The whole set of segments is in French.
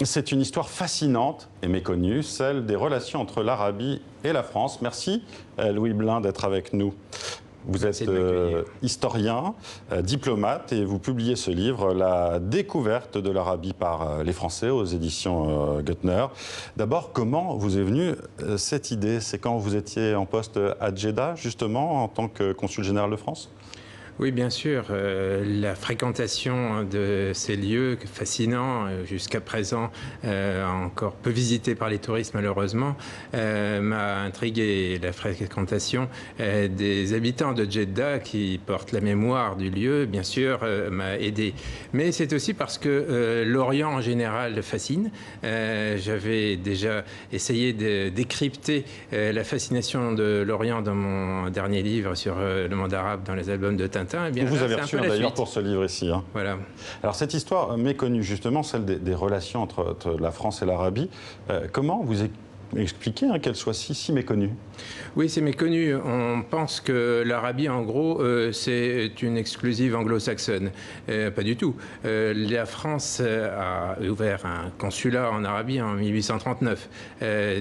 C'est une histoire fascinante et méconnue, celle des relations entre l'Arabie et la France. Merci Louis Blin d'être avec nous. Vous êtes historien, diplomate et vous publiez ce livre, La découverte de l'Arabie par les Français aux éditions Guttner. D'abord, comment vous est venue cette idée? C'est quand vous étiez en poste à Djeddah, justement, en tant que consul général de France? Oui, bien sûr. La fréquentation de ces lieux fascinants, jusqu'à présent encore peu visités par les touristes malheureusement, m'a intrigué. La fréquentation des habitants de Djeddah qui portent la mémoire du lieu, bien sûr, m'a aidé. Mais c'est aussi parce que l'Orient en général fascine. J'avais déjà essayé de décrypter la fascination de l'Orient dans mon dernier livre sur le monde arabe dans les albums de Tintin. Eh bien, vous avez reçu d'ailleurs pour ce livre ici. Hein. Voilà. Alors cette histoire méconnue, justement, celle des relations entre la France et l'Arabie, comment vous expliquez qu'elle soit si méconnue? Oui, c'est méconnu. On pense que l'Arabie, en gros, c'est une exclusive anglo-saxonne. Pas du tout. La France a ouvert un consulat en Arabie en 1839.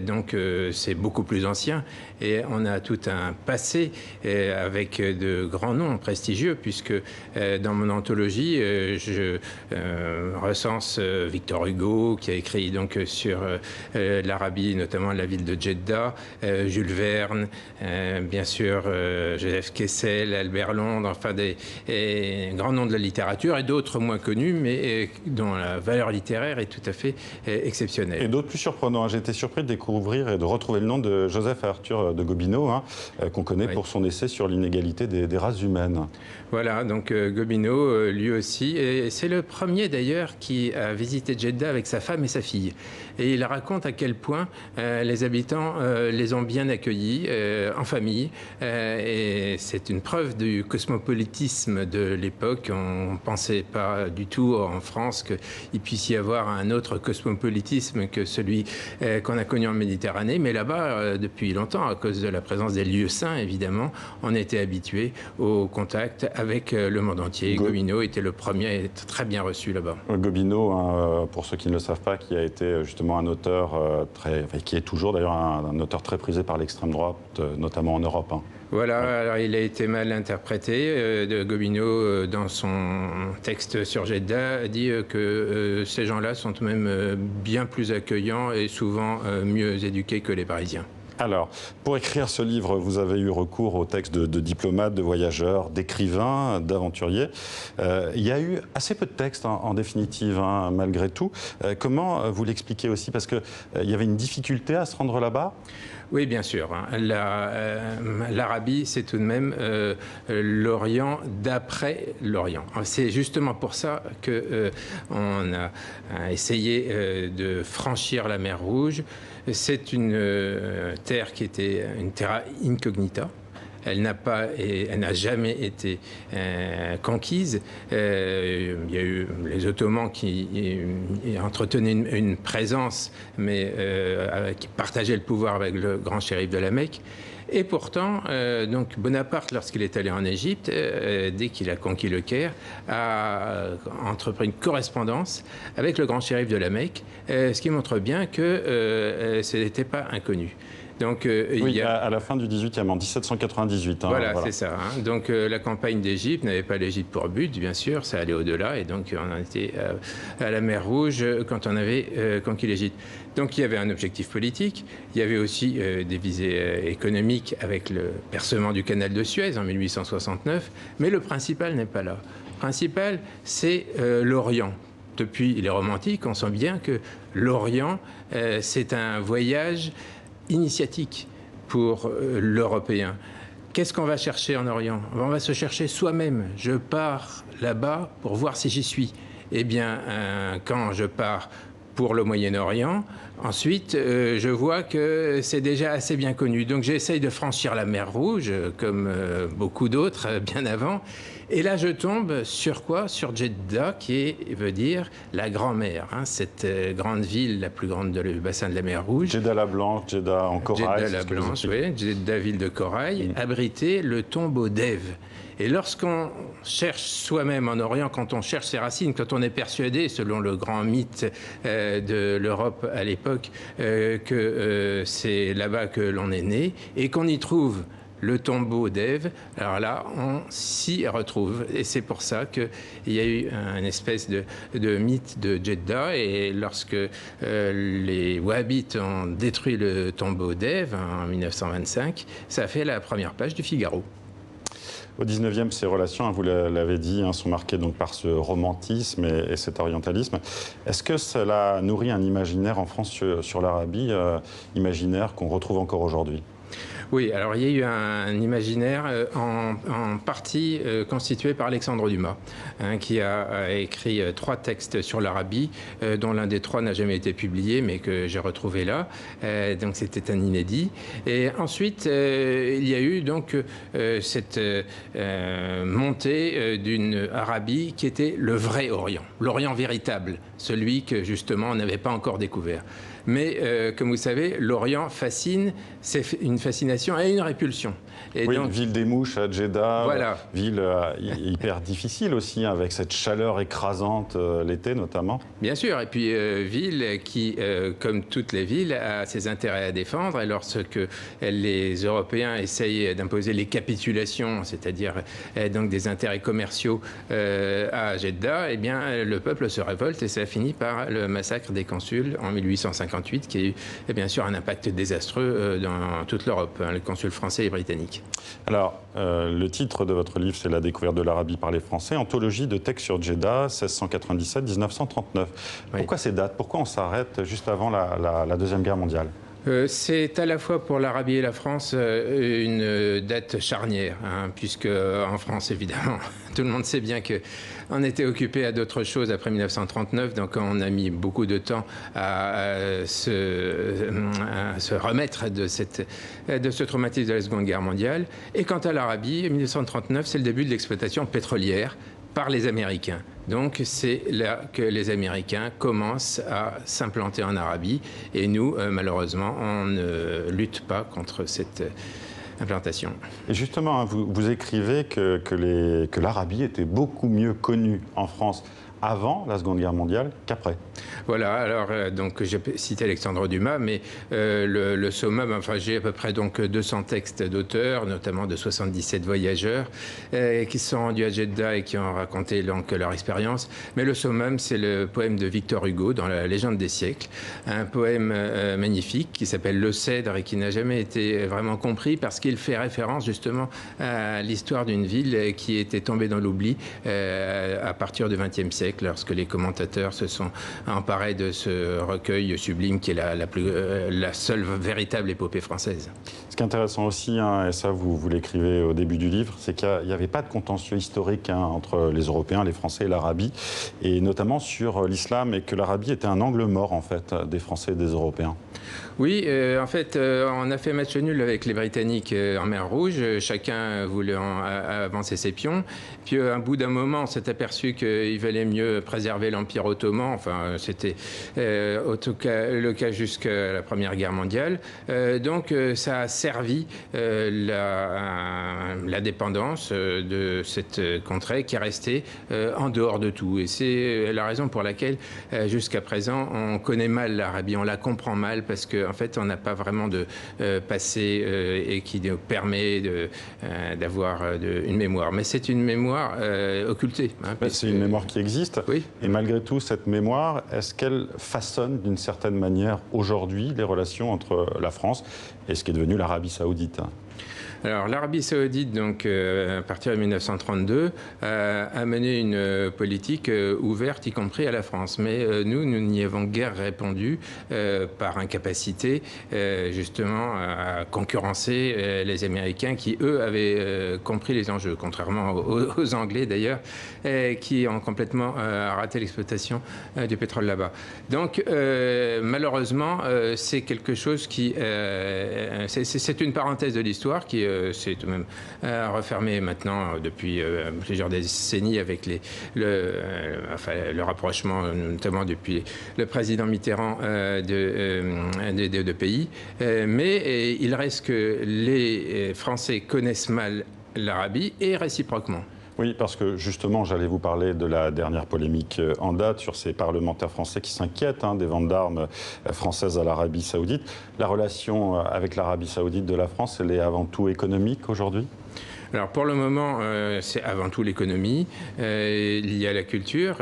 Donc, c'est beaucoup plus ancien. Et on a tout un passé avec de grands noms prestigieux, puisque dans mon anthologie, je recense Victor Hugo, qui a écrit donc sur l'Arabie, notamment la ville de Djeddah, Jules Verne, bien sûr Joseph Kessel, Albert Londres, enfin des grands noms de la littérature et d'autres moins connus, mais dont la valeur littéraire est tout à fait exceptionnelle. Et d'autres plus surprenants. J'ai été surpris de découvrir et de retrouver le nom de Joseph Arthur de Gobineau, qu'on connaît pour son essai sur l'inégalité des races humaines. Voilà, donc Gobineau, lui aussi, et c'est le premier d'ailleurs qui a visité Djeddah avec sa femme et sa fille. Et il raconte à quel point les habitants les ont bien accueillis en famille. Et c'est une preuve du cosmopolitisme de l'époque. On ne pensait pas du tout en France qu'il puisse y avoir un autre cosmopolitisme que celui qu'on a connu en Méditerranée. Mais là-bas, depuis longtemps, à cause de la présence des lieux saints, évidemment, on était habitué au contact avec le monde entier. Gobineau était le premier à être très bien reçu là-bas. Gobineau, pour ceux qui ne le savent pas, qui a été justement un auteur qui est toujours d'ailleurs un auteur très prisé par l'extrême droite, notamment en Europe. Voilà, alors il a été mal interprété. De Gobineau, dans son texte sur Djeddah, dit que ces gens-là sont même bien plus accueillants et souvent mieux éduqués que les Parisiens. Alors, pour écrire ce livre, vous avez eu recours aux textes de diplomates, de voyageurs, d'écrivains, d'aventuriers. Il y a eu assez peu de textes en définitive, malgré tout. Comment vous l'expliquez aussi? Parce qu'il y avait une difficulté à se rendre là-bas? Oui, bien sûr. L'Arabie, c'est tout de même l'Orient d'après l'Orient. C'est justement pour ça qu'on a essayé de franchir la mer Rouge. C'est une terre qui était une terra incognita. Elle n'a jamais été conquise. Il y a eu les Ottomans qui entretenaient une présence, mais qui partageaient le pouvoir avec le grand shérif de la Mecque. Et pourtant, donc Bonaparte, lorsqu'il est allé en Égypte, dès qu'il a conquis le Caire, a entrepris une correspondance avec le grand shérif de la Mecque, ce qui montre bien que ce n'était pas inconnu. Donc, oui, à la fin du XVIIIe, en 1798. Voilà, c'est ça. Donc la campagne d'Égypte n'avait pas l'Égypte pour but, bien sûr, ça allait au-delà, et donc on en était à la mer Rouge quand on avait conquis l'Égypte. Donc il y avait un objectif politique, il y avait aussi des visées économiques avec le percement du canal de Suez en 1869, mais le principal n'est pas là. Le principal, c'est l'Orient. Depuis les romantiques, on sent bien que l'Orient, c'est un voyage initiatique pour l'Européen. Qu'est-ce qu'on va chercher en Orient? On va se chercher soi-même. Je pars là-bas pour voir si j'y suis. Eh bien, quand je pars pour le Moyen-Orient, ensuite, je vois que c'est déjà assez bien connu. Donc, j'essaye de franchir la mer Rouge, comme beaucoup d'autres, bien avant. Et là, je tombe sur quoi? Sur Jeddah, qui veut dire la grand-mère, hein, cette grande ville, la plus grande du bassin de la mer Rouge. Jeddah la Blanche, Jeddah en corail. Jeddah la Blanche, oui, Jeddah ville de corail, abritait le tombeau d'Ève. Et lorsqu'on cherche soi-même en Orient, quand on cherche ses racines, quand on est persuadé, selon le grand mythe de l'Europe à l'époque, que c'est là-bas que l'on est né, et qu'on y trouve le tombeau d'Ève, alors là, on s'y retrouve. Et c'est pour ça qu'il y a eu une espèce de mythe de Jeddah. Et lorsque les Wahhabites ont détruit le tombeau d'Ève en 1925, ça a fait la première page du Figaro. Au 19e, ces relations, vous l'avez dit, sont marquées donc par ce romantisme et cet orientalisme. Est-ce que cela nourrit un imaginaire en France sur l'Arabie, imaginaire qu'on retrouve encore aujourd'hui ? Oui, alors il y a eu un imaginaire en partie constitué par Alexandre Dumas, hein, qui a écrit 3 textes sur l'Arabie, dont l'un des 3 n'a jamais été publié, mais que j'ai retrouvé là. Donc c'était un inédit. Et ensuite, il y a eu donc cette montée d'une Arabie qui était le vrai Orient, l'Orient véritable, celui que justement on n'avait pas encore découvert. Mais comme vous savez, l'Orient fascine, c'est une fascination et une répulsion. Et oui, donc, ville des mouches à Jeddah, voilà. Ville hyper difficile aussi, avec cette chaleur écrasante l'été notamment. Bien sûr, et puis ville qui, comme toutes les villes, a ses intérêts à défendre. Et lorsque les Européens essayent d'imposer les capitulations, c'est-à-dire donc des intérêts commerciaux à Jeddah, eh bien le peuple se révolte et ça finit par le massacre des consuls en 1858, qui a eu bien sûr un impact désastreux dans toute l'Europe, hein, les consuls français et britanniques. Alors, le titre de votre livre, c'est La découverte de l'Arabie par les Français, anthologie de textes sur Jeddah, 1697-1939. Oui. Pourquoi ces dates? Pourquoi on s'arrête juste avant la Deuxième Guerre mondiale? C'est à la fois pour l'Arabie et la France une date charnière, hein, puisque en France, évidemment, tout le monde sait bien qu'on était occupé à d'autres choses après 1939, donc on a mis beaucoup de temps à se remettre de ce traumatisme de la Seconde Guerre mondiale. Et quant à l'Arabie, 1939, c'est le début de l'exploitation pétrolière par les Américains. Donc c'est là que les Américains commencent à s'implanter en Arabie et nous, malheureusement, on ne lutte pas contre cette implantation. Et justement, vous écrivez que l'Arabie était beaucoup mieux connue en France avant la Seconde Guerre mondiale qu'après. Voilà, alors donc j'ai cité Alexandre Dumas, mais le summum, enfin j'ai à peu près donc 200 textes d'auteurs, notamment de 77 voyageurs, qui se sont rendus à Jeddah et qui ont raconté donc leur expérience. Mais le summum, c'est le poème de Victor Hugo dans La Légende des siècles, un poème magnifique qui s'appelle Le Cèdre et qui n'a jamais été vraiment compris parce qu'il fait référence justement à l'histoire d'une ville qui était tombée dans l'oubli à partir du XXe siècle, lorsque les commentateurs se sont emparés de ce recueil sublime qui est la seule véritable épopée française. Ce qui est intéressant aussi, hein, et ça vous l'écrivez au début du livre, c'est qu'il n'y avait pas de contentieux historique entre les Européens, les Français et l'Arabie, et notamment sur l'islam, et que l'Arabie était un angle mort en fait des Français et des Européens. Oui, en fait, on a fait match nul avec les Britanniques en mer Rouge, chacun voulait avancer ses pions. Puis, à un bout d'un moment, on s'est aperçu qu'il valait mieux préserver l'Empire ottoman. Enfin, c'était en tout cas le cas jusqu'à la Première Guerre mondiale. Donc, ça a servi la dépendance de cette contrée qui est restée en dehors de tout. Et c'est la raison pour laquelle, jusqu'à présent, on connaît mal l'Arabie, on la comprend mal, parce qu'en fait, on n'a pas vraiment de passé et qui nous permet d'avoir une mémoire. Mais c'est une mémoire occultée. Hein, c'est une mémoire qui existe. Oui. Et malgré tout, cette mémoire, est-ce qu'elle façonne d'une certaine manière aujourd'hui les relations entre la France et ce qui est devenu l'Arabie saoudite? Alors l'Arabie saoudite, donc, à partir de 1932, a mené une politique ouverte, y compris à la France. Mais nous n'y avons guère répondu par incapacité, justement, à concurrencer les Américains qui, eux, avaient compris les enjeux, contrairement aux Anglais, d'ailleurs, qui ont complètement raté l'exploitation du pétrole là-bas. Donc, malheureusement, c'est quelque chose qui... c'est une parenthèse de l'histoire qui c'est tout de même refermé maintenant depuis plusieurs décennies avec le rapprochement, notamment depuis le président Mitterrand des deux pays. Mais il reste que les Français connaissent mal l'Arabie et réciproquement. Oui, parce que justement, j'allais vous parler de la dernière polémique en date sur ces parlementaires français qui s'inquiètent des ventes d'armes françaises à l'Arabie saoudite. La relation avec l'Arabie saoudite de la France, elle est avant tout économique aujourd'hui ? Alors pour le moment, c'est avant tout l'économie liée à la culture,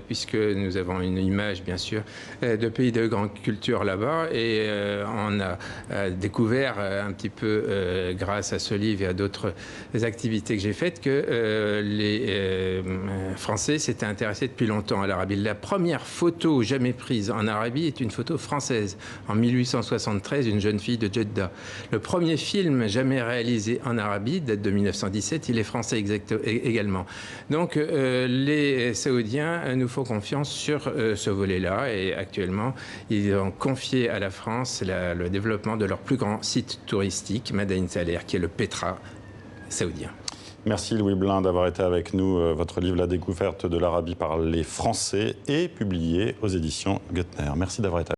puisque nous avons une image, bien sûr, de pays de grande culture là-bas. Et on a découvert un petit peu, grâce à ce livre et à d'autres activités que j'ai faites, que les Français s'étaient intéressés depuis longtemps à l'Arabie. La première photo jamais prise en Arabie est une photo française, en 1873, une jeune fille de Jeddah. Le premier film jamais réalisé en Arabie date de 1917, il est français également. Donc les Saoudiens nous font confiance sur ce volet-là et actuellement ils ont confié à la France le développement de leur plus grand site touristique, Madain Saleh, qui est le Petra saoudien. Merci Louis Blin d'avoir été avec nous. Votre livre La découverte de l'Arabie par les Français est publié aux éditions Guttner. Merci d'avoir été avec nous.